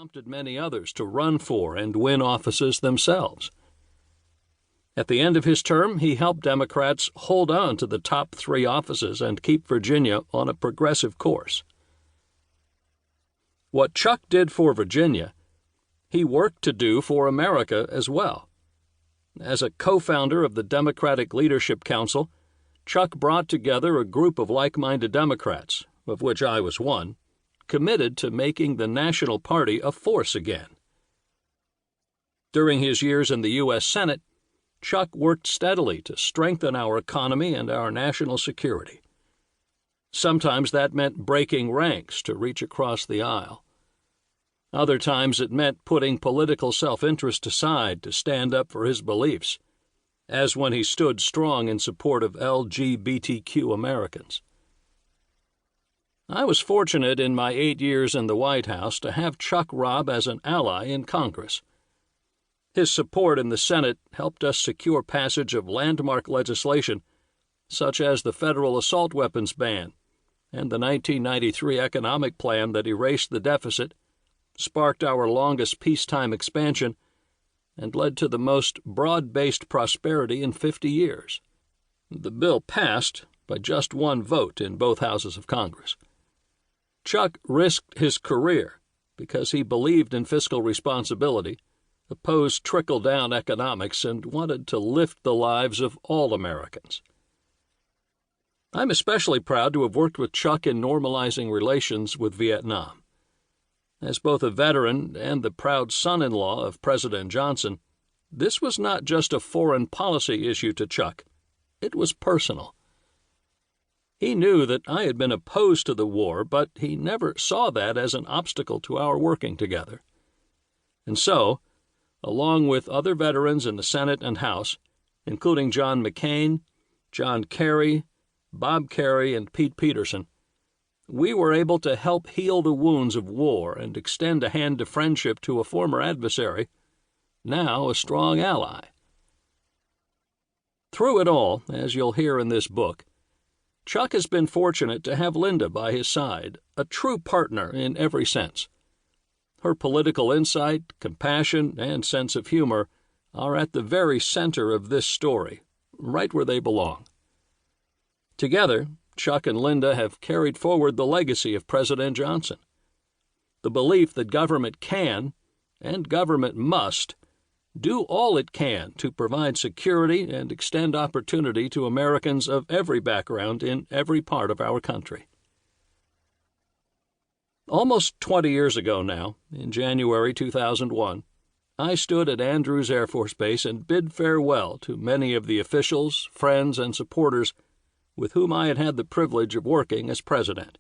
prompted many others to run for and win offices themselves. At the end of his term, he helped Democrats hold on to the top 3 offices and keep Virginia on a progressive course. What Chuck did for Virginia, he worked to do for America as well. As a co-founder of the Democratic Leadership Council, Chuck brought together a group of like-minded Democrats, of which I was one, committed to making the National Party a force again. During his years in the U.S. Senate, Chuck worked steadily to strengthen our economy and our national security. Sometimes that meant breaking ranks to reach across the aisle. Other times it meant putting political self-interest aside to stand up for his beliefs, as when he stood strong in support of LGBTQ Americans. I was fortunate in my 8 years in the White House to have Chuck Robb as an ally in Congress. His support in the Senate helped us secure passage of landmark legislation such as the federal assault weapons ban and the 1993 economic plan that erased the deficit, sparked our longest peacetime expansion, and led to the most broad-based prosperity in 50 years. The bill passed by just 1 vote in both houses of Congress. Chuck risked his career because he believed in fiscal responsibility, opposed trickle-down economics, and wanted to lift the lives of all Americans. I'm especially proud to have worked with Chuck in normalizing relations with Vietnam. As both a veteran and the proud son-in-law of President Johnson, this was not just a foreign policy issue to Chuck. It was personal. He knew that I had been opposed to the war, but he never saw that as an obstacle to our working together. And so, along with other veterans in the Senate and House, including John McCain, John Kerry, Bob Kerrey, and Pete Peterson, we were able to help heal the wounds of war and extend a hand of friendship to a former adversary, now a strong ally. Through it all, as you'll hear in this book, Chuck has been fortunate to have Lynda by his side, a true partner in every sense. Her political insight, compassion, and sense of humor are at the very center of this story, right where they belong. Together, Chuck and Lynda have carried forward the legacy of President Johnson, the belief that government can, and government must, do all it can to provide security and extend opportunity to Americans of every background in every part of our country. Almost 20 years ago now, in January 2001, I stood at Andrews Air Force Base and bid farewell to many of the officials, friends, and supporters with whom I had had the privilege of working as president.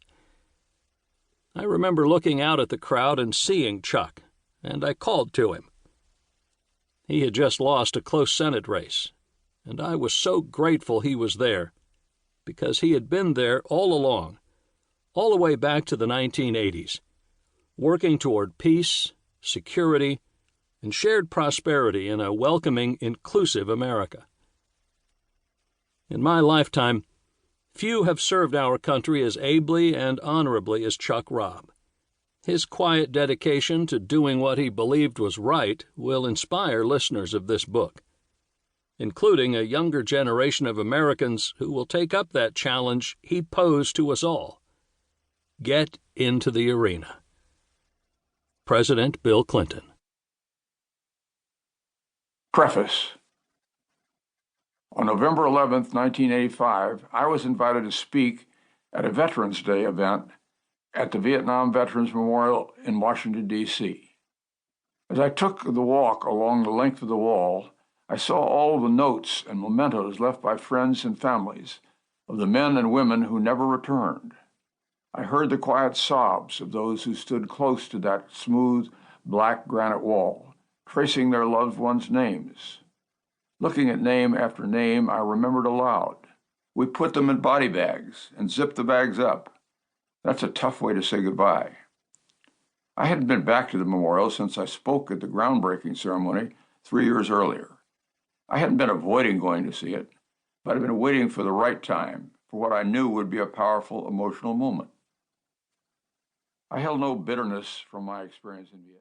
I remember looking out at the crowd and seeing Chuck, and I called to him. He had just lost a close Senate race, and I was so grateful he was there, because he had been there all along, all the way back to the 1980s, working toward peace, security, and shared prosperity in a welcoming, inclusive America. In my lifetime, few have served our country as ably and honorably as Chuck Robb. His quiet dedication to doing what he believed was right will inspire listeners of this book, including a younger generation of Americans who will take up that challenge he posed to us all. Get into the arena. President Bill Clinton. Preface. On November 11, 1985, I was invited to speak at a Veterans Day event at the Vietnam Veterans Memorial in Washington, D.C. As I took the walk along the length of the wall, I saw all the notes and mementos left by friends and families of the men and women who never returned. I heard the quiet sobs of those who stood close to that smooth, black granite wall, tracing their loved ones' names. Looking at name after name, I remembered aloud. We put them in body bags and zipped the bags up. That's a tough way to say goodbye. I hadn't been back to the memorial since I spoke at the groundbreaking ceremony 3 years earlier. I hadn't been avoiding going to see it, but I'd been waiting for the right time, for what I knew would be a powerful emotional moment. I held no bitterness from my experience in Vietnam.